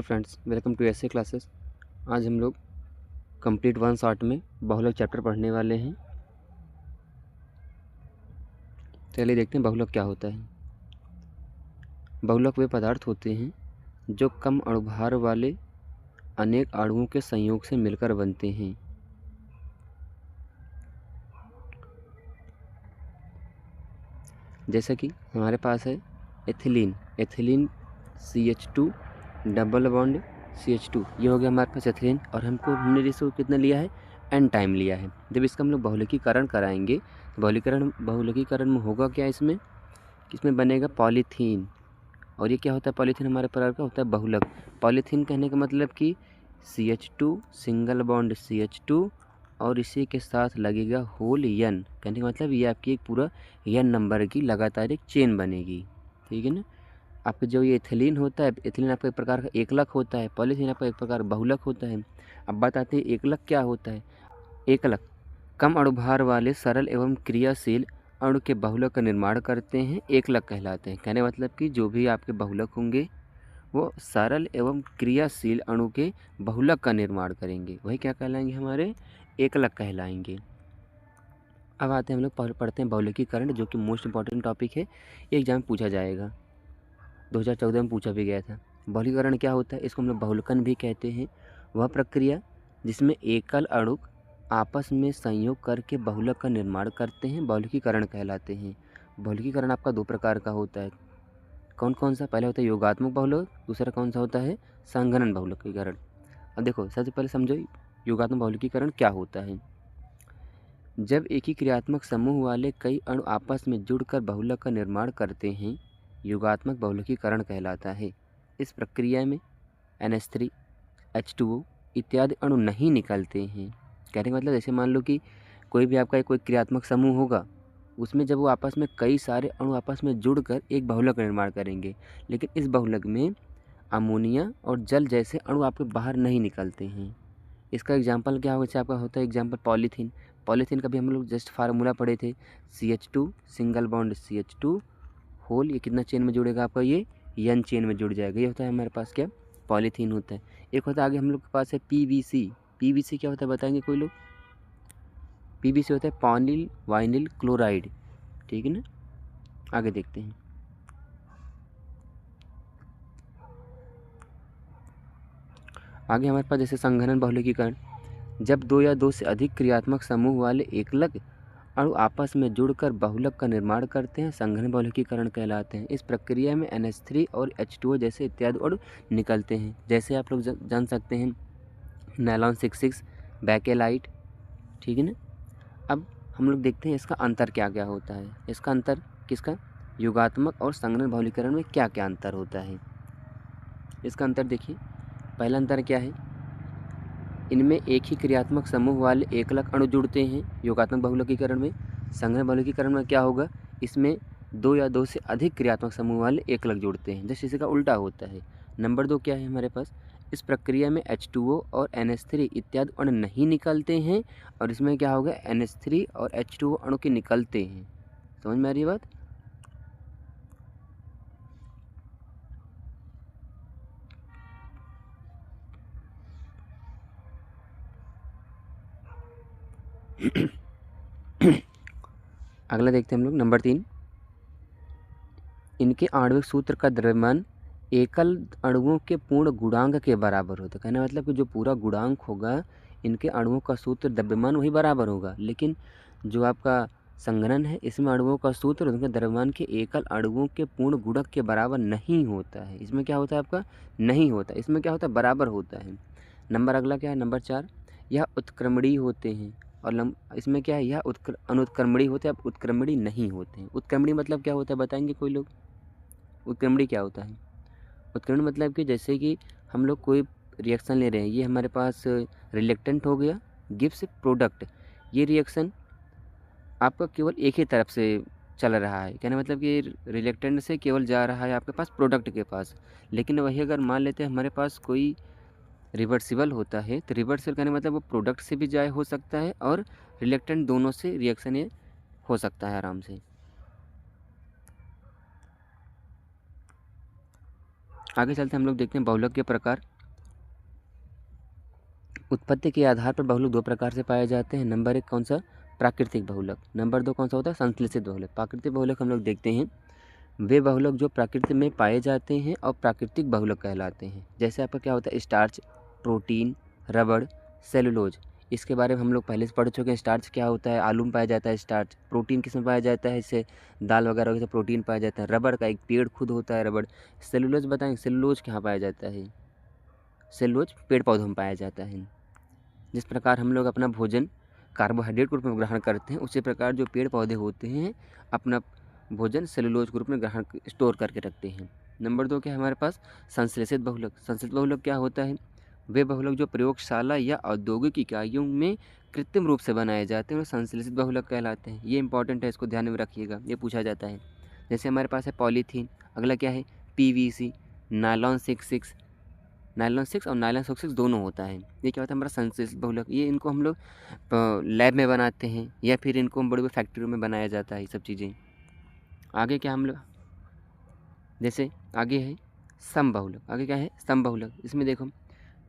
Friends, welcome to ऐसे classes. आज हम लोग कंप्लीट वन शॉट में बहुलक चैप्टर पढ़ने वाले हैं। चलिए देखते हैं बहुलक क्या होता है। बहुलक वे पदार्थ होते हैं जो कम अणुभार वाले अनेक अणुओं के संयोग से मिलकर बनते हैं। जैसा कि हमारे पास है ethylene CH2 double bond CH2, ये हो गया हमारे पास एथिलीन। और हमने इसको कितना लिया है, n टाइम लिया है। जब इसका हम लोग बहुलकीकरण कराएंगे तो बहुलकीकरण में होगा क्या, इसमें बनेगा पॉलीथीन। और ये क्या होता है, पॉलीथीन हमारे प्रकार का होता है बहुलक। पॉलीथीन कहने का मतलब कि CH2 सिंगल बॉन्ड CH2 और इसी के साथ लगेगा होल n। कहने का मतलब ये आपकी एक पूरा n नंबर की लगातार एक चेन बनेगी, ठीक है ना। आपका जो ये एथिलीन होता है, एथिलीन आपका एक प्रकार का एकलक होता है, पॉलीथीन आपका एक प्रकार बहुलक होता है। अब बात आती है एकलक क्या होता है। एकलक कम अणुभार वाले सरल एवं क्रियाशील अणु के बहुलक का निर्माण करते हैं, एकलक कहलाते हैं। कहने मतलब कि जो भी आपके बहुलक होंगे वो सरल एवं क्रियाशील अणु के बहुलक का निर्माण करेंगे, वही क्या कहलाएंगे, हमारे एकलक कहलाएंगे। अब आते हैं हम लोग पढ़ते हैं बहुलकीकरण, जो कि मोस्ट इंपॉर्टेंट टॉपिक है, ये एग्जाम में पूछा जाएगा। 2014 में पूछा भी गया था। बहुलकीकरण क्या होता है, इसको हम लोग बहुलकन भी कहते हैं। वह प्रक्रिया जिसमें एकल अणु आपस में संयोग करके बहुलक का निर्माण करते हैं, बहुलकीकरण कहलाते हैं। बहुलकीकरण आपका दो प्रकार का होता है। कौन कौन सा, पहले होता है योगात्मक बहुलक, दूसरा कौन सा होता है, संघनन बहुलकीकरण। अब देखो सबसे पहले समझो योगात्मक बहुलकीकरण क्या होता है। जब एक ही क्रियात्मक समूह वाले कई अणु आपस में जुड़कर बहुलक का निर्माण करते हैं, योगात्मक बहुलकीकरण कहलाता है। इस प्रक्रिया में NH3 H2O इत्यादि अणु नहीं निकलते हैं। कहने का मतलब जैसे मान लो कि कोई भी आपका कोई क्रियात्मक समूह होगा, उसमें जब वो आपस में कई सारे अणु आपस में जुड़कर एक बहुलक का निर्माण करेंगे, लेकिन इस बहुलक में अमोनिया और जल जैसे अणु आपके बाहर नहीं निकलते हैं। इसका एग्जाम्पल क्या होगा, जैसे आपका होता है एग्जाम्पल पॉलीथीन का भी हम लोग जस्ट फार्मूला पढ़े थे, CH2 single bond CH2 whole, ये कितना चेन में जुड़ेगा आपका, ये n चेन में जुड़ जाएगा। ये होता है हमारे पास क्या, पॉलीथीन होता है। एक होता है आगे हम लोग के पास है PVC क्या होता है बताएंगे कोई लोग। PVC होता है पॉनिल वाइनिल क्लोराइड, ठीक है ना। आगे देखते हैं। आगे हमारे पास जैसे संघनन बहुलकीकरण, जब दो या दो से अधिक क्रियात्मक समूह वाले एकलक अणु आपस में जुड़कर बहुलक का निर्माण करते हैं, संघनन बहुलकीकरण कहलाते हैं। इस प्रक्रिया में NH3 और H2O जैसे इत्यादि अणु निकलते हैं। जैसे आप लोग जान सकते हैं नायलॉन 66 बैकेलाइट, ठीक है ना। अब हम लोग देखते हैं इसका अंतर क्या क्या होता है। इसका अंतर किसका, योगात्मक और संघनन बहुलकीकरण में क्या क्या अंतर होता है। इसका अंतर देखिए, पहला अंतर क्या है, इनमें एक ही क्रियात्मक समूह वाले एकलक अणु जुड़ते हैं योगात्मक बहुलकीकरण में। संघनन बहुलकीकरण में क्या होगा, इसमें दो या दो से अधिक क्रियात्मक समूह वाले एकलक जुड़ते हैं, जैसे इसका उल्टा होता है। नंबर 2 क्या है हमारे पास, इस प्रक्रिया में H2O और NH3 इत्यादि अणु नहीं निकलते हैं, और इसमें क्या होगा, NH3 और H2O अणु के निकलते हैं। समझ में आ रही है बात। अगला देखते हैं हम लोग नंबर 3, इनके आणविक सूत्र का द्रव्यमान एकल अणुओं के पूर्ण गुणांक के बराबर होता है। कहने मतलब कि जो पूरा गुणांक होगा इनके अणुओं का सूत्र द्रव्यमान वही बराबर होगा, लेकिन जो आपका संघनन है इसमें अणुओं का सूत्र उनके द्रव्यमान के एकल अणुओं के पूर्ण गुणक के बराबर नहीं होता है। इसमें क्या होता है आपका, नहीं होता, इसमें क्या होता है, बराबर होता है। नंबर अगला क्या है, नंबर 4, यह उत्क्रमणीय होते हैं। और इसमें क्या है, यह अनुत्क्रमणीय होते हैं, अब उत्क्रमणीय नहीं होते हैं। उत्क्रमणीय मतलब क्या होता है बताएंगे कोई लोग। उत्क्रमणीय क्या होता है, उत्क्रमण मतलब कि जैसे कि हम लोग कोई रिएक्शन ले रहे हैं, ये हमारे पास रिलेक्टेंट हो गया, गिव्स प्रोडक्ट, ये रिएक्शन आपका केवल एक ही तरफ से चल रहा है। कहने मतलब कि रिलेक्टेंट से केवल जा रहा है आपके पास प्रोडक्ट के पास। लेकिन वही अगर मान लेते हैं हमारे पास कोई रिवर्सिबल होता है, तो रिवर्सिबल कहने मतलब वो प्रोडक्ट से भी जाए हो सकता है और रिलेक्टेंट, दोनों से रिएक्शन ये हो सकता है आराम से। आगे चलते हम लोग देखते हैं बहुलक के प्रकार। उत्पत्ति के आधार पर बहुलक दो प्रकार से पाए जाते हैं। नंबर 1 कौन सा? प्राकृतिक बहुलक। नंबर 2 कौन सा होता है? संश्लेषित बहुलक। प्राकृतिक बहुलक हम लोग देखते हैं वे बहुलक जो प्रकृति में पाए जाते हैं और प्राकृतिक बहुलक कहलाते हैं। जैसे आपका क्या होता है? स्टार्च, प्रोटीन, रबड़, सेलुलोज। इसके बारे में हम लोग पहले से पढ़ चुके हैं। स्टार्च क्या होता है? आलू में पाया जाता है स्टार्च। प्रोटीन किस में पाया जाता है? इससे दाल वगैरह वगैरह प्रोटीन पाया जाता है। रबड़ का एक पेड़ खुद होता है रबड़। सेलुलोज बताएंगे, सेलुलोज कहाँ पाया जाता है? सेलुलोज पेड़ पौधों में पाया जाता है। जिस प्रकार हम लोग अपना भोजन कार्बोहाइड्रेट के रूप में ग्रहण करते हैं, उसी प्रकार जो पेड़ पौधे होते हैं अपना भोजन सेलुलोज के रूप में ग्रहण स्टोर करके रखते हैं। नंबर 2 क्या है हमारे पास? संश्लेषित बहुलक। संश्लेषित बहुलक क्या होता है? वे बहुलक जो प्रयोगशाला या औद्योगिक इकाइयों में कृत्रिम रूप से बनाए जाते हैं और संश्लेषित बहुलक कहलाते हैं। ये इंपॉर्टेंट है, इसको ध्यान में रखिएगा, ये पूछा जाता है। जैसे हमारे पास है पॉलीथीन, अगला क्या है? पीवीसी, नायलॉन 6 और नायलॉन 6 दोनों होता है। ये क्या होता है? हमारा संश्लेषित बहुलक। ये इनको हम लोग लैब में बनाते हैं या फिर इनको बड़े बड़े फैक्ट्रियों में बनाया जाता है ये सब चीज़ें। आगे क्या हम लोग, जैसे आगे है समबहुलक। आगे क्या है? समबहुलक। इसमें देखो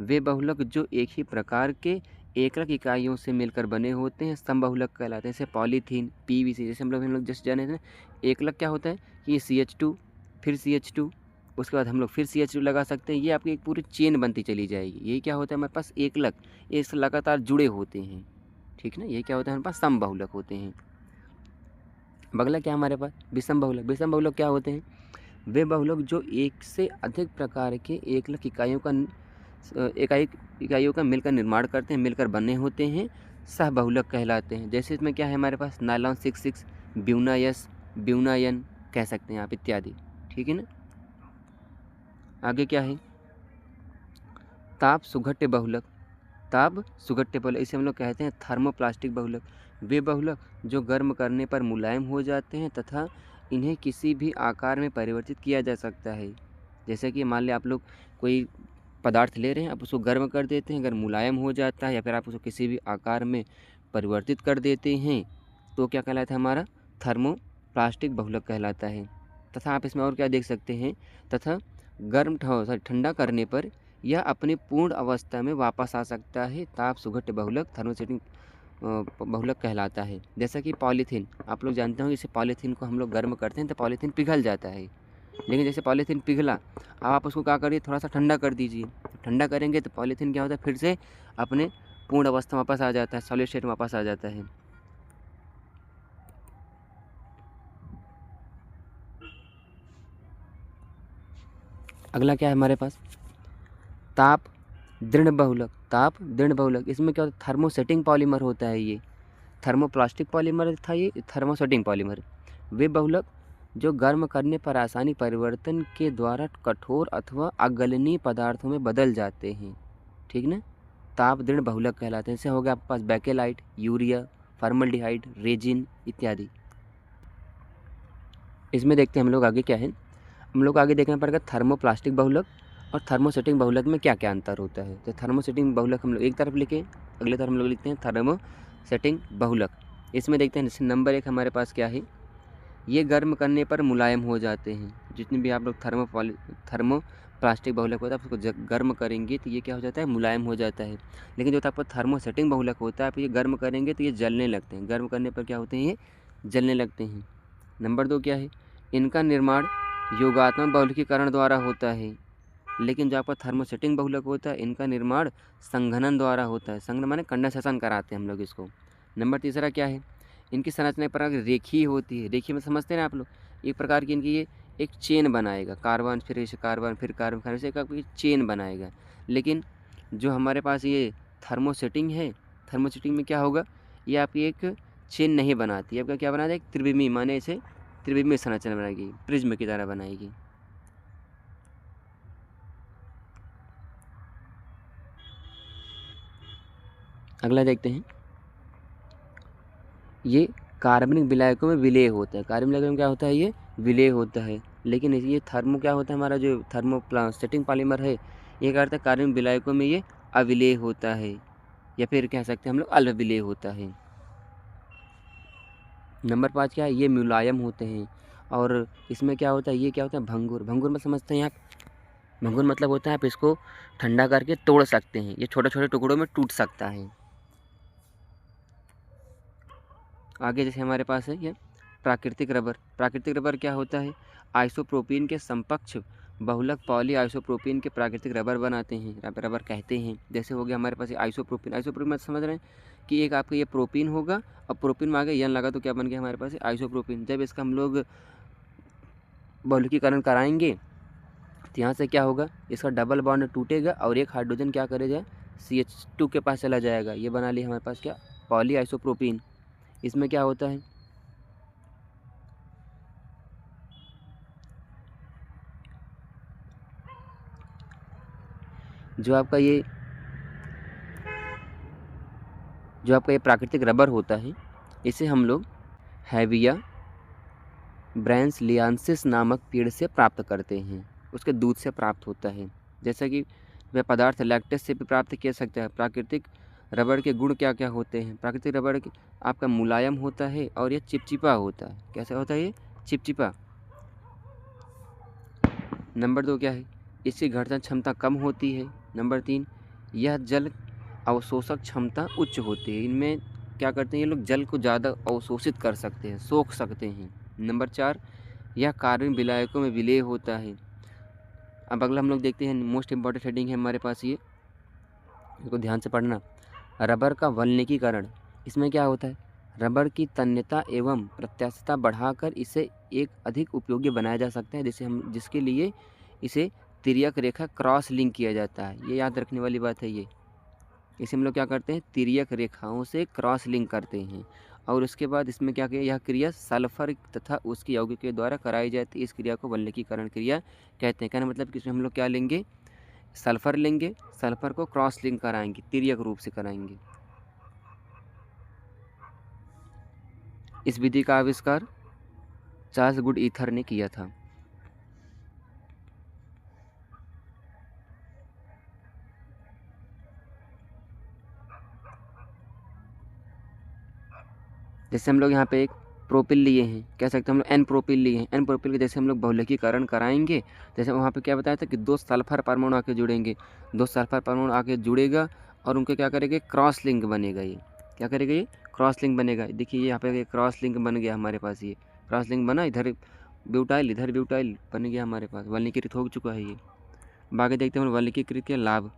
वे बहुलक जो एक ही प्रकार के एकलक इकाइयों से मिलकर बने होते हैं समबहुलक कहलाते हैं। जैसे पॉलीथीन, पीवीसी। जैसे हम लोग जस्ट जाने थे एकलक क्या होता है कि ये CH2 फिर CH2 उसके बाद हम लोग फिर CH2 लगा सकते हैं। ये आपकी एक पूरी चेन बनती चली जाएगी। ये क्या होता है हमारे पास? एकलक, ये लगातार जुड़े होते हैं, ठीक ना। ये क्या होता है हमारे पास? समबहुलक होते हैं। अगला क्या हमारे पास? विषम बहुलक। विषम बहुलक क्या होते हैं? वे बहुलक जो एक से अधिक प्रकार के एकलक इकाइयों का मिलकर निर्माण करते हैं, मिलकर बने होते हैं, सहबहुलक कहलाते हैं। जैसे इसमें क्या है हमारे पास? नायलॉन 6 ब्यूनायस, ब्यूनायन कह सकते हैं आप, इत्यादि, ठीक है ना। आगे क्या है? ताप सुघट्य बहुलक। ताप सुघट्य बहुलक इसे हम लोग कहते हैं थर्मोप्लास्टिक बहुलक। वे बहुलक जो गर्म करने पर मुलायम हो जाते हैं तथा इन्हें किसी भी आकार में परिवर्तित किया जा सकता है। जैसे कि मान लिया आप लोग कोई पदार्थ ले रहे हैं, आप उसको गर्म कर देते हैं, अगर मुलायम हो जाता है या फिर आप उसको किसी भी आकार में परिवर्तित कर देते हैं तो क्या कहलाता है? हमारा थर्मोप्लास्टिक बहुलक कहलाता है। तथा आप इसमें और क्या देख सकते हैं? तथा ठंडा करने पर यह अपनी पूर्ण अवस्था में वापस आ सकता है। ताप सुघट्य बहुलक थर्मोसेटिंग बहुलक कहलाता है। जैसा कि पॉलीथीन, आप लोग जानते हो इसे पॉलीथीन को हम लोग गर्म करते हैं तो पॉलीथीन पिघल जाता है। लेकिन जैसे पॉलीथीन पिघला, अब आप उसको क्या करिए? थोड़ा सा ठंडा कर दीजिए। ठंडा करेंगे तो पॉलीथीन क्या होता है? फिर से अपने पूर्ण अवस्था वापस आ जाता है, सॉलिड स्टेट में वापस आ जाता है। अगला क्या है हमारे पास? ताप दृढ़ बहुलक। ताप दृढ़ बहुलक इसमें क्या होता है? थर्मोसेटिंग पॉलीमर होता है। ये थर्मोप्लास्टिक पॉलीमर था, ये थर्मोसेटिंग पॉलीमर। वे बहुलक जो गर्म करने पर आसानी परिवर्तन के द्वारा कठोर अथवा अगलनीय पदार्थों में बदल जाते हैं, ठीक ना। ताप दृढ़ बहुलक कहलाते हैं। जैसे हो गया आपके पास बेकेलाइट, यूरिया, फॉर्मल्डिहाइड, रेजिन इत्यादि। इसमें देखते हैं हम लोग आगे क्या है। हम लोग आगे देखना पड़ेगा थर्मोप्लास्टिक बहुलक और थर्मोसेटिंग बहुलक में क्या क्या अंतर होता है। तो थर्मोसेटिंग बहुलक हम लोग एक तरफ लिखें, अगले तरफ हम लोग लिखते हैं थर्मोसेटिंग बहुलक। इसमें देखते हैं जैसे नंबर 1 हमारे पास क्या है? ये गर्म करने पर मुलायम हो जाते हैं। जितने भी आप लोग थर्मोप्लास्टिक बहुलक होता है आप उसको गर्म करेंगे तो ये क्या हो जाता है? मुलायम हो जाता है। लेकिन जो आपका थर्मोसेटिंग बहुलक होता है आप ये गर्म करेंगे तो ये जलने लगते हैं। गर्म करने पर क्या होते हैं? ये जलने लगते हैं। नंबर 2 क्या है? इनका निर्माण योगात्मक बहुलकीकरण द्वारा होता है। लेकिन जो आपका थर्मोसेटिंग बहुलक होता है इनका निर्माण संघनन द्वारा होता है। संघनन माने कंडेंसेशन कराते हैं हम लोग इसको। नंबर 3 क्या है? इनकी संरचना एक प्रकार की रेखीय होती है। रेखीय में समझते हैं ना आप लोग, एक प्रकार की इनकी ये एक चेन बनाएगा, कार्बन फिर कार्बन फिर कार्बन फिर से एक चेन बनाएगा। लेकिन जो हमारे पास ये थर्मोसेटिंग है, थर्मोसेटिंग में क्या होगा? ये आपकी एक चेन नहीं बनाती, आपका क्या बनाता है? एक त्रिविमी, माने इसे त्रिविमी संरचना बनाएगी, प्रिज्म की तरह बनाएगी। अगला देखते हैं, ये कार्बनिक विलायकों में विलेय होता है। कार्बनिक विलायकों में क्या होता है? ये विलेय होता है। लेकिन ये थर्मो क्या होता है? हमारा जो थर्मोप्लास्टिक पॉलीमर है ये क्या करता है? कार्बनिक विलायकों में ये अविलेय होता है या फिर कह सकते हैं हम लोग अल्पविलेय होता है। नंबर 5 क्या है? ये मुलायम होते हैं। और इसमें क्या होता है? ये क्या होता है? भंगुर। भंगुर में समझते हैं आप, भंगुर मतलब होता है आप इसको ठंडा करके तोड़ सकते हैं, ये छोटे छोटे टुकड़ों में टूट सकता है। आगे जैसे हमारे पास है ये प्राकृतिक रबर। प्राकृतिक रबर क्या होता है? आइसोप्रोपीन के समकक्ष बहुलक पॉली आइसोप्रोपीन के प्राकृतिक रबर बनाते हैं, रबर कहते हैं। जैसे हो गया हमारे पास ये आइसोप्रोपीन। आइसोप्रोपीन मतलब समझ रहे हैं कि एक आपका ये प्रोपीन होगा और प्रोपीन में आगे यन लगा तो क्या बन गया हमारे पास आइसोप्रोपीन। जब इसका हम लोग बहुलकीकरण कराएंगे तो यहाँ से क्या होगा, इसका डबल बॉन्ड टूटेगा और एक हाइड्रोजन क्या करेगा, CH2 के पास चला जाएगा। ये बना लिया हमारे पास क्या, पॉली आइसोप्रोपीन। इसमें क्या होता है, जो आपका ये प्राकृतिक रबर होता है, इसे हम लोग हैविया ब्रासिलियान्सिस नामक पेड़ से प्राप्त करते हैं, उसके दूध से प्राप्त होता है। जैसा कि वह पदार्थ लैक्टेस से भी प्राप्त किया सकता है। प्राकृतिक रबर के गुण क्या क्या होते हैं? प्राकृतिक रबर आपका मुलायम होता है और यह चिपचिपा होता है। कैसा होता है ये? चिपचिपा। नंबर 2 क्या है, इसकी घर्षण क्षमता कम होती है। नंबर 3, यह जल अवशोषक क्षमता उच्च होती है। इनमें क्या करते हैं ये लोग, जल को ज़्यादा अवशोषित कर सकते हैं, सोख सकते हैं। नंबर 4, यह कार्बन विलायकों में विलेय होता है। अब अगला हम लोग देखते हैं, मोस्ट इंपॉर्टेंट हेडिंग है हमारे पास ये, इसको ध्यान से पढ़ना। रबर का वल्कनीकरण। इसमें क्या होता है, रबर की तन्यता एवं प्रत्यास्थता बढ़ाकर इसे एक अधिक उपयोगी बनाया जा सकता है, जिसके लिए इसे तिर्यक रेखा क्रॉस लिंक किया जाता है। ये याद रखने वाली बात है ये। इसे हम लोग क्या करते हैं, तिर्यक रेखाओं से क्रॉस लिंक करते हैं। और उसके बाद इसमें क्या किया, यह क्रिया सल्फर तथा उसके यौगिक के द्वारा कराई जाती है। इस क्रिया को वल्कनीकरण क्रिया कहते हैं। कहना मतलब कि इसमें हम लोग क्या लेंगे, सल्फर लेंगे, सल्फर को क्रॉस लिंक कराएंगे, तिर्यक रूप से कराएंगे। इस विधि का आविष्कार चार्ल्स गुडईथर ने किया था। जैसे हम लोग यहाँ पे एक प्रोपिल लिए हैं, कह सकते हैं हम लोग एन प्रोपिल लिए हैं। एन प्रोपिल के जैसे हम लोग बहुलकीकरण कराएंगे, जैसे वहाँ पे क्या बताया था कि 2 सल्फर परमाणु आके जुड़ेंगे, 2 सल्फर परमाणु आके जुड़ेगा और उनके क्या करेंगे, क्रॉस लिंक बनेगा। ये क्या करेगा, ये क्रॉस लिंक बनेगा। देखिए ये यहाँ पे क्रॉस लिंक बन गया हमारे पास, ये क्रॉस लिंक बना, इधर ब्यूटाइल इधर ब्यूटाइल बन गया हमारे पास, वल्कनीकृत हो चुका है ये। बाकी देखते हैं वल्कनीकृत के लाभ।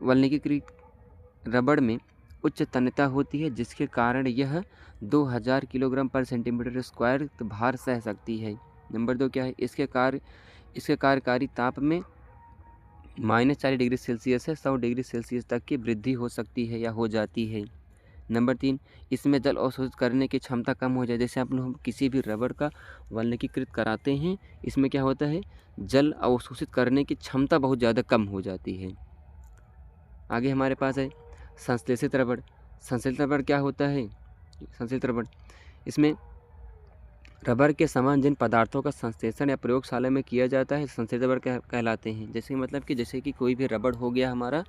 वल्कनीकृत रबड़ में उच्च तन्यता होती है, जिसके कारण यह 2000 किलोग्राम पर सेंटीमीटर स्क्वायर भार सह सकती है। नंबर 2 क्या है, इसके कार्यकारी ताप में -40 डिग्री सेल्सियस से 100 डिग्री सेल्सियस तक की वृद्धि हो सकती है या हो जाती है। नंबर 3, इसमें जल अवशोषित करने की क्षमता कम हो जाए। जैसे आप लोग किसी भी रबड़ का वल्कनीकृत कराते हैं, इसमें क्या होता है, जल अवशोषित करने की क्षमता बहुत ज़्यादा कम हो जाती है। आगे हमारे पास है संश्लेषित रबड़। संश्लेषित रबड़ क्या होता है, संश्लेषित रबड़, इसमें रबर के समान जिन पदार्थों का संश्लेषण या प्रयोगशाला में किया जाता है, संश्लेषित रबड़ कहलाते हैं। जैसे कि कोई भी रबड़ हो गया हमारा,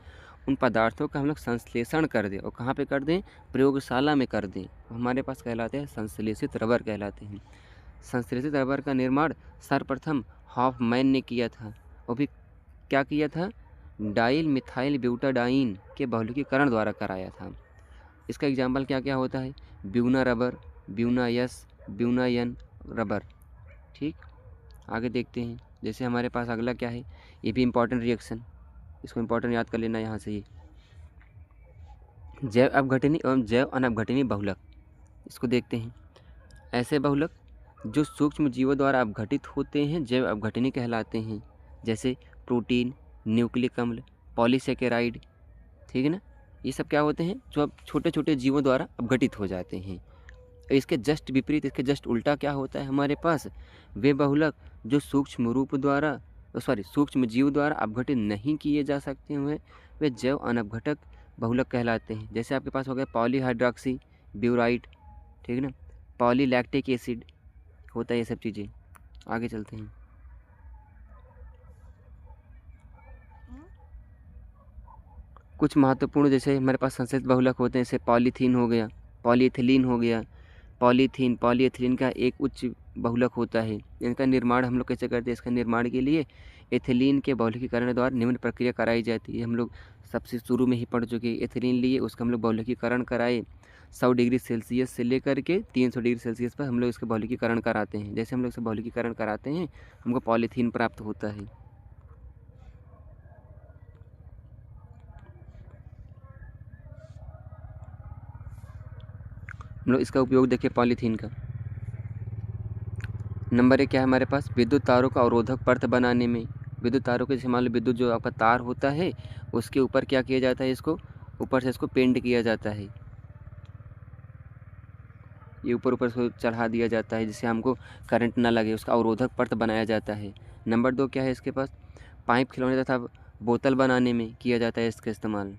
उन पदार्थों का हम लोग संश्लेषण कर दें और कहाँ पे कर दें, प्रयोगशाला में कर दें, हमारे पास कहलाते हैं संश्लेषित रबर कहलाते हैं। संश्लेषित रबर का निर्माण सर्वप्रथम हॉफमैन ने किया था। वो भी क्या किया था, डाइल मिथाइल ब्यूटाडाइन के बहुलकीकरण द्वारा कराया था। इसका एग्जाम्पल क्या क्या होता है, Buna rubber, Buna S, Buna N rubber. ठीक, आगे देखते हैं। जैसे हमारे पास अगला क्या है, ये भी इम्पॉर्टेंट रिएक्शन, इसको इम्पॉर्टेंट याद कर लेना यहाँ से। ये जैव अपघटनी एवं जैव अनअपघटनी बहुलक, इसको देखते हैं। ऐसे बहुलक जो सूक्ष्म जीवों द्वारा अपघटित होते हैं जैव अपघटनी कहलाते हैं। जैसे प्रोटीन, न्यूक्लिक अम्ल, पॉलीसेकेराइड, ठीक है ना, ये सब क्या होते हैं, जो अब छोटे छोटे जीवों द्वारा अपघटित हो जाते हैं। इसके जस्ट विपरीत, इसके जस्ट उल्टा क्या होता है हमारे पास, वे बहुलक जो सूक्ष्म जीव द्वारा अपघटित नहीं किए जा सकते हुए वे जैव अनअपघटक बहुलक कहलाते हैं। जैसे आपके पास हो गया पॉलीहाइड्रोक्सी ब्यूराइड, ठीक है ना, पॉलीलैक्टिक एसिड होता है, ये सब चीज़ें। आगे चलते हैं। कुछ महत्वपूर्ण जैसे हमारे पास संश्लेषित बहुलक होते हैं, जैसे पॉलीथीन हो गया, पॉलीएथिलीन हो गया, पॉलीथीन, पॉलीएथिलीन का एक उच्च बहुलक होता है। इनका निर्माण हम लोग कैसे करते हैं? इसका निर्माण के लिए एथिलीन के बहुलकीकरण द्वारा निम्न प्रक्रिया कराई जाती है। हम लोग सबसे शुरू में ही पढ़ चुके हैं। एथिलीन लिए उसका हम लोग बहुलकीकरण कराए 100 डिग्री सेल्सियस से लेकर के 300 डिग्री सेल्सियस पर हम लोग इसका बहुलकीकरण कराते हैं। जैसे हम लोग इसका बहुलकीकरण कराते हैं हमको पॉलीथीन प्राप्त होता है। हम लोग इसका उपयोग देखिए पॉलीथीन का। नंबर 1 क्या है हमारे पास? विद्युत तारों का अवरोधक परत बनाने में। विद्युत तारों के जैसे मान लो विद्युत जो आपका तार होता है उसके ऊपर क्या किया जाता है? इसको ऊपर से इसको पेंट किया जाता है। ये ऊपर ऊपर से चढ़ा दिया जाता है जिससे हमको करंट ना लगे, उसका अवरोधक परत बनाया जाता है। नंबर 2 क्या है इसके पास? पाइप, खिलौने तथा बोतल बनाने में किया जाता है इसका इस्तेमाल।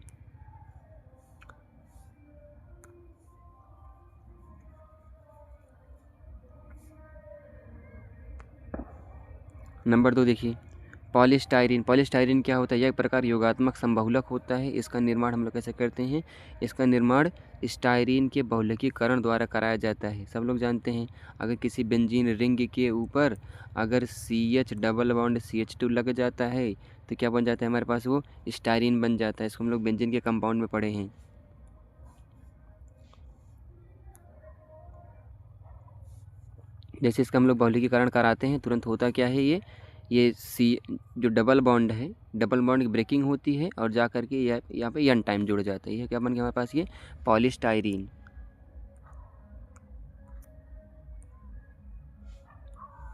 नंबर 2 देखिए पॉलीस्टाइरीन। पॉलीस्टाइरीन क्या होता है? यह एक प्रकार योगात्मक समबहुलक होता है। इसका निर्माण हम लोग कैसे करते हैं? इसका निर्माण स्टाइरीन के बहुलकीकरण द्वारा कराया जाता है। सब लोग जानते हैं अगर किसी बेंजीन रिंग के ऊपर अगर CH डबल बॉन्ड CH2 लग जाता है तो क्या बन जाता है हमारे पास? वो स्टाइरीन बन जाता है। इसको हम लोग बेंजीन के कंपाउंड में पढ़े हैं। जैसे इसका हम लोग बहुलकीकरण कराते हैं तुरंत होता क्या है? ये सी जो डबल बॉन्ड है, डबल बॉन्ड की ब्रेकिंग होती है और जा कर के यहाँ पे एन टाइम जुड़ जाता है। ये क्या बन गया हमारे पास? ये पॉलीस्टाइरीन।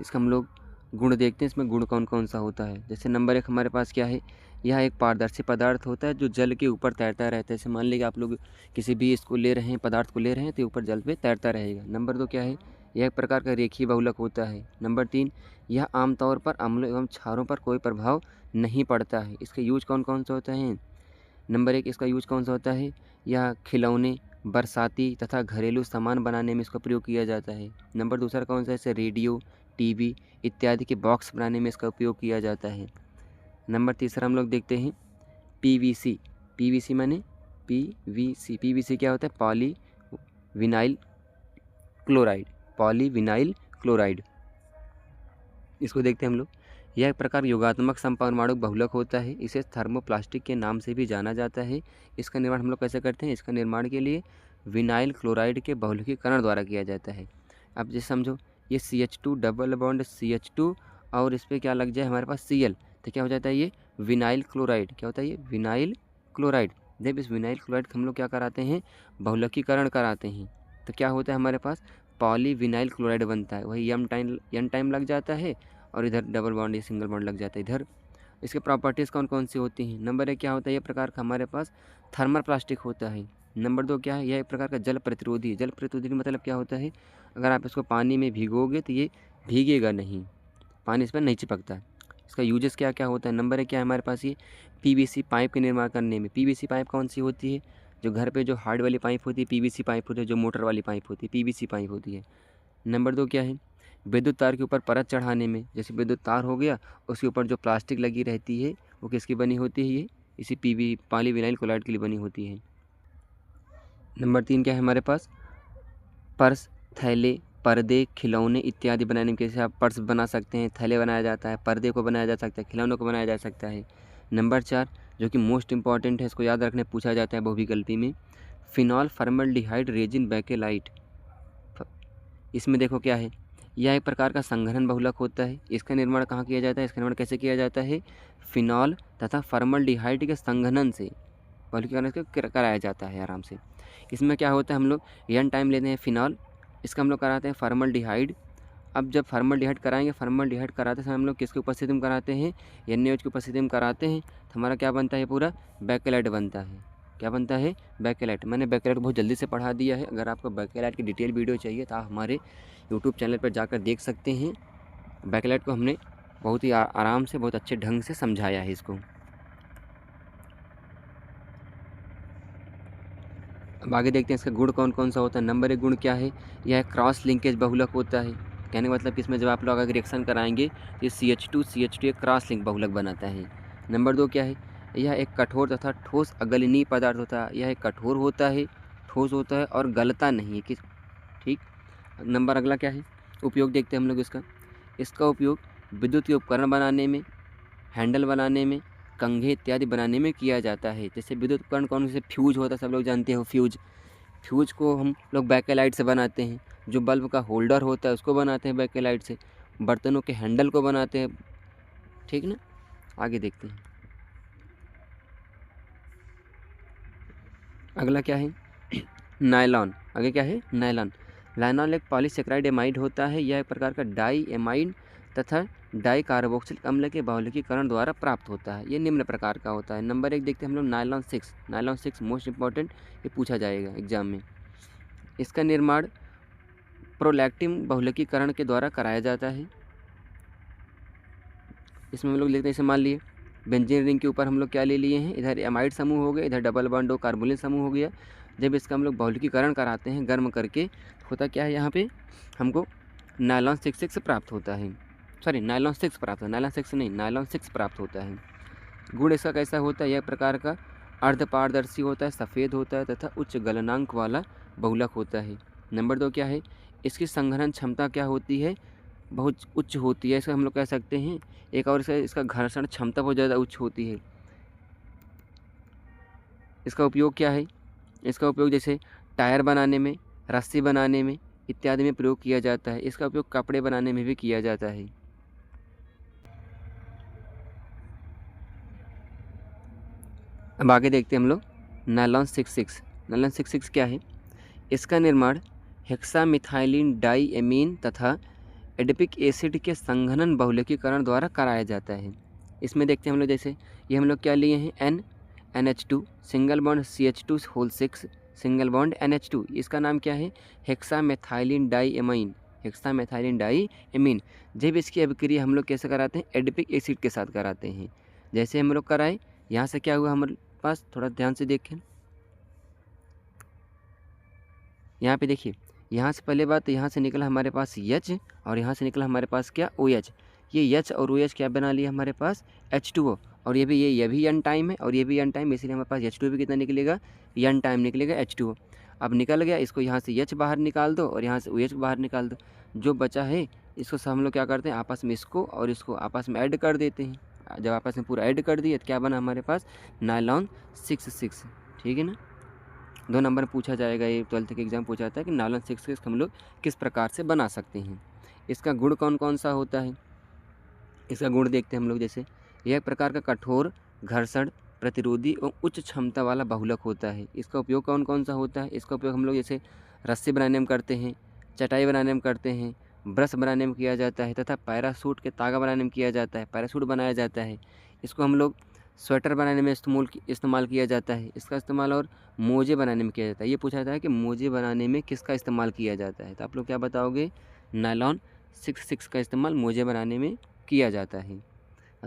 इसका हम लोग गुण देखते हैं, इसमें गुण कौन कौन सा होता है। जैसे नंबर 1 हमारे पास क्या है? यह एक पारदर्शी पदार्थ होता है जो जल के ऊपर तैरता रहता है। जैसे मान लीजिए आप लोग किसी भी इसको ले रहे हैं, पदार्थ को ले रहे हैं तो ऊपर जल पे तैरता रहेगा। नंबर 2 क्या है? यह एक प्रकार का रेखीय बहुलक होता है। नंबर 3 यह आमतौर पर अम्लों एवं क्षारों पर कोई प्रभाव नहीं पड़ता है। इसके यूज कौन कौन सा होता है? नंबर 1 इसका यूज कौन सा होता है? यह खिलौने, बरसाती तथा घरेलू सामान बनाने में इसका प्रयोग किया जाता है। नंबर दूसरा कौन सा है? जैसे रेडियो, टीवी इत्यादि के बॉक्स बनाने में इसका उपयोग किया जाता है। नंबर तीसरा हम लोग देखते हैं PVC। PVC माने PVC। PVC क्या होता है? Poly vinyl chloride. Poly vinyl chloride, इसको देखते हैं हम लोग। यह एक प्रकार योगात्मक समपरमाणु बहुलक होता है। इसे थर्मोप्लास्टिक के नाम से भी जाना जाता है। इसका निर्माण हम लोग कैसे करते हैं? इसका निर्माण के लिए विनाइल क्लोराइड के बहुलकीकरण द्वारा किया जाता है। अब जैसे समझो ये CH2 डबल बॉन्ड CH2 और इस पर क्या लग जाए हमारे पास Cl, तो क्या हो जाता है? ये विनाइल क्लोराइड। क्या होता है? ये विनाइल क्लोराइड। जब इस विनाइल क्लोराइड हम लोग क्या कराते हैं? बहुलकीकरण कराते हैं तो क्या होता है हमारे पास? पॉली विनाइल क्लोराइड बनता है। वही एन टाइम लग जाता है और इधर डबल बॉन्ड या सिंगल बॉन्ड लग जाता है इधर। इसके प्रॉपर्टीज़ कौन कौन सी होती हैं? नंबर 1 क्या होता है? ये प्रकार का हमारे पास थर्मल प्लास्टिक होता है। नंबर 2 क्या है? यह एक प्रकार का जल प्रतिरोधी है। जल प्रतिरोधी मतलब क्या होता है? अगर आप इसको पानी में भिगोगे तो ये भीगेगा नहीं, पानी इस पर नहीं चिपकता। इसका यूजेस क्या क्या होता है? नंबर 1 क्या है हमारे पास? ये PVC पाइप के निर्माण करने में। PVC पाइप कौन सी होती है? जो घर पे जो हार्ड वाली पाइप होती है PVC पाइप होती है, जो मोटर वाली पाइप होती है PVC पाइप होती है। नंबर 2 क्या है? विद्युत तार के ऊपर परत चढ़ाने में। जैसे विद्युत तार हो गया उसके ऊपर जो प्लास्टिक लगी रहती है वो किसकी बनी होती है? ये इसी पॉलीविनाइल क्लोराइड के लिए बनी होती है। नंबर 3 क्या है हमारे पास? पर्स, थैले, पर्दे, खिलौने इत्यादि बनाने में। कैसे आप पर्स बना सकते हैं, थैले बनाया जाता है, पर्दे को बनाया जा सकता है, खिलौनों को बनाया जा सकता है। नंबर 4 जो कि मोस्ट इंपॉर्टेंट है, इसको याद रखने पूछा जाता है बहुविकल्पी में, फिनॉल फॉर्मल्डिहाइड रेजिन बैकेलाइट। इसमें देखो क्या है? यह एक प्रकार का संघनन बहुलक होता है। इसका निर्माण कहाँ किया जाता है? इसका निर्माण कैसे किया जाता है? फिनॉल तथा फॉर्मल्डिहाइड के संघनन से बहुलकीकरण कराया जाता है आराम से। इसमें क्या होता है? हम लोग एन टाइम लेते हैं फिनॉल, इसका हम लोग कराते हैं फॉर्मल्डिहाइड। अब जब फॉर्मल्डिहाइड कराएंगे, फॉर्मल्डिहाइड कराते समय हम लोग किसकी उपस्थिति में कराते हैं? NaOH की उपस्थिति में कराते हैं तो हमारा क्या बनता है? पूरा बैकेलाइट बनता है। क्या बनता है? बैकेलाइट। मैंने बैकेलाइट बहुत जल्दी से पढ़ा दिया है। अगर आपको बैकेलाइट की डिटेल वीडियो चाहिए तो आप हमारे यूट्यूब चैनल पर जाकर देख सकते हैं। बैकेलाइट को हमने बहुत ही आराम से, बहुत अच्छे ढंग से समझाया है इसको। अब आगे देखते हैं इसका गुण कौन कौन सा होता है। नंबर 1 गुण क्या है? यह क्रॉस लिंकेज बहुलक होता है। कहने का मतलब कि इसमें जब आप लोग अगर रिएक्शन कराएंगे तो ये CH2 एक क्रॉस लिंक बहुलक बनाता है। नंबर 2 क्या है? यह एक कठोर तथा ठोस अगलनीय पदार्थ होता है। यह एक कठोर होता है, ठोस होता है और गलता नहीं है। ठीक। नंबर अगला क्या है, उपयोग देखते हैं हम लोग इसका उपयोग विद्युत के उपकरण बनाने में, हैंडल बनाने में, कंघे इत्यादि बनाने में किया जाता है। जैसे विद्युत उपकरण कौन से, फ्यूज होता है, सब लोग जानते हो फ्यूज को हम लोग बैकेलाइट से बनाते हैं। जो बल्ब का होल्डर होता है उसको बनाते हैं बैकेलाइट से। बर्तनों के हैंडल को बनाते हैं, ठीक ना। आगे देखते हैं अगला क्या है, नायलॉन। आगे क्या है, नायलॉन। नायलॉन एक पॉलीसेकेराइड एमाइड होता है। यह एक प्रकार का डाई एमाइड तथा डाई कार्बोक्सिलिक अम्ल के बहुलकीकरण द्वारा प्राप्त होता है। ये निम्न प्रकार का होता है। नंबर 1 देखते हैं हम लोग, नायलॉन 6। नायलॉन 6 मोस्ट इंपॉर्टेंट, ये पूछा जाएगा एग्जाम में। इसका निर्माण प्रोलैक्टिन बहुलकीकरण के द्वारा कराया जाता है। इसमें हम लोग लिखते हैं, जैसे मान लिए बेंजीन रिंग के ऊपर हम लोग क्या ले लिए हैं, इधर एमाइड समूह हो गया, इधर डबल बॉन्ड और कार्बोनिल समूह हो गया। जब इसका हम लोग बहुलकीकरण कराते हैं गर्म करके, होता क्या है, यहाँ पे हमको नायलॉन 6 प्राप्त होता है। सॉरी, नायलॉन 6 प्राप्त होता है, नायलॉन 6 नहीं, नायलॉन 6 प्राप्त होता है। गुण इसका कैसा होता है, यह प्रकार का अर्धपारदर्शी होता है, सफ़ेद होता है तथा उच्च गलनांक वाला बहुलक होता है। नंबर 2 क्या है, इसकी संघनन क्षमता क्या होती है, बहुत उच्च होती है। इसका हम लोग कह सकते हैं एक और इसका घर्षण क्षमता बहुत ज़्यादा उच्च होती है। इसका उपयोग क्या है, इसका उपयोग जैसे टायर बनाने में, रस्सी बनाने में इत्यादि में प्रयोग किया जाता है। इसका उपयोग कपड़े बनाने में भी किया जाता है। अब आगे देखते हैं हम लोग नायलॉन 6। नायलॉन 6 क्या है, इसका निर्माण हेक्सामिथाइलिन डाईएमीन तथा एडिपिक एसिड के संघनन बहुलकीकरण द्वारा कराया जाता है। इसमें देखते हैं हम लोग, जैसे ये हम लोग क्या लिए हैं, NH2 single bond CH2 whole 6 single bond NH2। इसका नाम क्या है, हेक्सामेथाइलिन डाईएमीन, हेक्सामेथाइलिन डाईएमीन। जब इसकी अभिक्रिया हम लोग कैसे कराते हैं, एडिपिक एसिड के साथ कराते हैं। जैसे हम लोग कराए, यहाँ से क्या हुआ हमारे पास, थोड़ा ध्यान से देखें, यहाँ पे देखिए, यहाँ से पहले बात, यहाँ से निकला हमारे पास H और यहाँ से निकला हमारे पास क्या, OH। ये H और OH क्या बना लिया हमारे पास, H2O। और ये भी N टाइम है और ये भी N टाइम, इसलिए हमारे पास H2O भी कितना निकलेगा, N टाइम निकलेगा H2O। अब निकल गया, इसको यहाँ से H बाहर निकाल दो और यहाँ से OH बाहर निकाल दो। जो बचा है इसको सब हम लोग क्या करते हैं, आपस में इसको और इसको आपस में ऐड कर देते हैं। जब आपस में पूरा ऐड कर दिए तो क्या बना हमारे पास, नायलॉन 6। ठीक है ना। 2 नंबर पूछा जाएगा, ये 12th के एग्ज़ाम पूछा जाता है कि नायलॉन 6 हम लोग किस प्रकार से बना सकते हैं। इसका गुण कौन कौन सा होता है, इसका गुण देखते हैं हम लोग, जैसे यह एक प्रकार का कठोर, घर्षण प्रतिरोधी और उच्च क्षमता वाला बहुलक होता है। इसका उपयोग कौन कौन सा होता है, इसका उपयोग हम लोग जैसे रस्सी बनाने में करते हैं, चटाई बनाने में करते हैं, ब्रश बनाने में किया जाता है तथा पैरासूट के तागा बनाने में किया जाता है, पैरासूट बनाया जाता है। इसको हम लोग स्वेटर बनाने में इस्तेमाल किया जाता है। इसका इस्तेमाल और मोजे बनाने में किया जाता है। ये पूछा जाता है कि मोजे बनाने में किसका इस्तेमाल किया जाता है, तो आप लोग क्या बताओगे, नायलॉन 6 का इस्तेमाल मोजे बनाने में किया जाता है।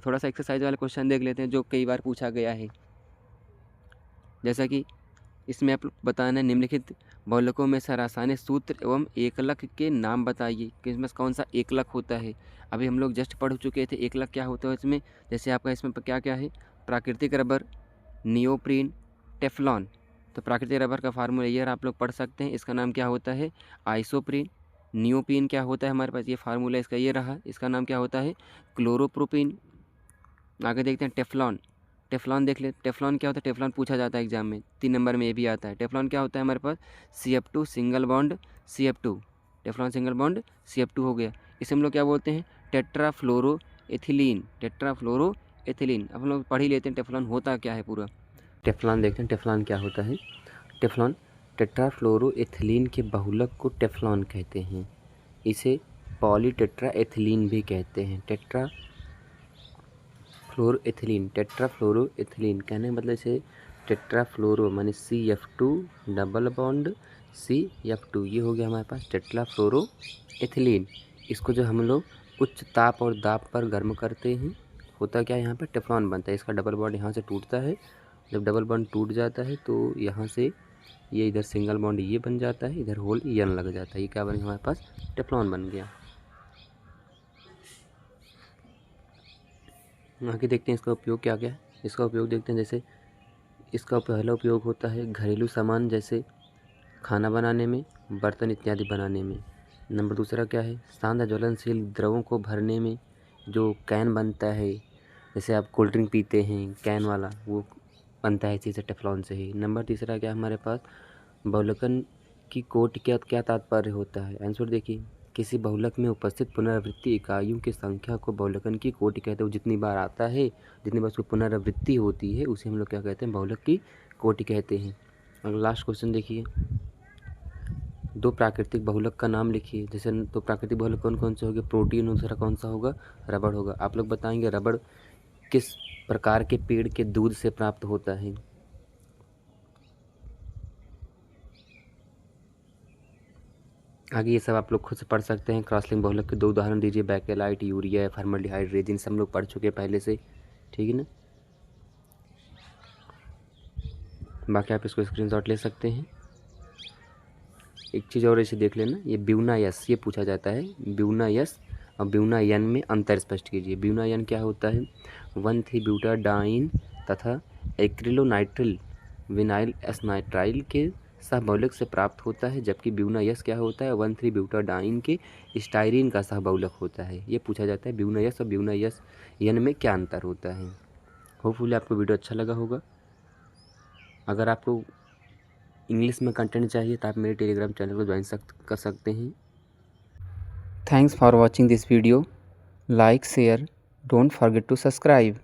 थोड़ा सा एक्सरसाइज वाला क्वेश्चन देख लेते हैं जो कई बार पूछा गया है। जैसा कि इसमें आप बताना, निम्नलिखित बहुलकों में से रासायनिक सूत्र एवं एकलक के नाम बताइए कि इसमें कौन सा एकलक होता है। अभी हम लोग जस्ट पढ़ चुके थे एकलक क्या होता है इसमें। जैसे आपका इसमें क्या क्या है, प्राकृतिक रबर, नियोप्रीन, टेफ्लॉन। तो प्राकृतिक रबर का फार्मूला ये आप लोग पढ़ सकते हैं, इसका नाम क्या होता है, आइसोप्रीन। नियोप्रीन क्या होता है हमारे पास, ये फार्मूला इसका ये रहा, इसका नाम क्या होता है, क्लोरोप्रोपीन। आगे देखते हैं टेफ्लॉन। टेफ्लॉन देख ले, टेफ्लॉन क्या होता है, टेफ्लॉन पूछा जाता है एग्जाम में, 3 नंबर में ये भी आता है। टेफ्लॉन क्या होता है हमारे पास, CF2 single bond CF2, Teflon single bond CF2 हो गया। इसे हम लोग क्या बोलते हैं, टेट्राफ्लोरोएथिलीन, टेट्राफ्लोरोएथिलीन। अब हम लोग पढ़ ही लेते हैं टेफ्लॉन होता क्या है पूरा। टेफ्लॉन देखते हैं, टेफ्लॉन क्या होता है। टेफ्लॉन टेट्राफ्लोरोएथिलीन के बहुलक को टेफ्लॉन कहते हैं। इसे पॉलीटेट्राएथिलीन भी कहते हैं। टेट्राफ्लोरोएथिलीन कहने का मतलब इसे टेट्राफ्लोरो माने CF2 डबल बॉन्ड CF2, ये हो गया हमारे पास टेट्राफ्लोरोएथिलीन। इसको जो हम लोग उच्च ताप और दाब पर गर्म करते हैं, होता क्या है, यहाँ पर टेफ्लॉन बनता है। इसका डबल बॉन्ड यहाँ से टूटता है, जब डबल बॉन्ड टूट जाता है तो यहाँ से ये इधर सिंगल बॉन्ड ये बन जाता है, इधर होल यन लग जाता है, ये क्या बन हमारे पास, टेफ्लॉन बन गया। आगे देखते हैं इसका उपयोग क्या क्या है। इसका उपयोग देखते हैं, जैसे इसका पहला उपयोग होता है घरेलू सामान जैसे खाना बनाने में, बर्तन इत्यादि बनाने में। नंबर दूसरा क्या है, शानदार ज्वलनशील द्रवों को भरने में जो कैन बनता है, जैसे आप कोल्ड ड्रिंक पीते हैं कैन वाला, वो बनता है इसी से, टेफ्लॉन से ही। नंबर तीसरा क्या है हमारे पास, बहुलकन की कोटि क्या क्या तात्पर्य होता है। आंसर देखिए, किसी बहुलक में उपस्थित पुनरावृत्ति इकाइयों की संख्या को बहुलकन की कोटि कहते हैं। जितनी बार आता है, जितनी बार उसकी पुनरावृत्ति होती है, उसे हम लोग क्या कहते हैं, बहुलक की कोटि कहते हैं। अगला लास्ट क्वेश्चन देखिए, दो प्राकृतिक बहुलक का नाम लिखिए। जैसे दो प्राकृतिक बहुलक कौन कौन से होंगे, प्रोटीन, दूसरा कौन सा होगा, रबड़ होगा। आप लोग बताएंगे रबड़ किस प्रकार के पेड़ के दूध से प्राप्त होता है। आगे ये सब आप लोग खुद से पढ़ सकते हैं। क्रॉसलिंक बहुलक के दो उदाहरण दीजिए, बैकेलाइट, यूरिया, फॉर्मल्डिहाइड, रेजिन, सब लोग पढ़ चुके हैं पहले से, ठीक है ना। बाकी आप इसको स्क्रीनशॉट ले सकते हैं। एक चीज़ और इसे देख लेना, ये ब्यूना यस, ये पूछा जाता है, ब्यूना यस और ब्यूना यन में अंतर स्पष्ट कीजिए। ब्यूना यन क्या होता है, 1,3-ब्यूटाडाइन तथा एक्रिलोनाइट्रिल विनाइल एसनाइट्राइल के सहबहुलक से प्राप्त होता है, जबकि ब्यूना यस क्या होता है, 1,3-ब्यूटाडाइन के स्टाइरिन का सहबहुलक होता है। ये पूछा जाता है ब्यूना यस और ब्यूना यस यन में क्या अंतर होता है। होपफुली आपको वीडियो अच्छा लगा होगा। अगर आपको इंग्लिश में कंटेंट चाहिए तो आप मेरे टेलीग्राम चैनल को ज्वाइन कर सकते हैं। Thanks for watching this video, like share, don't forget to subscribe.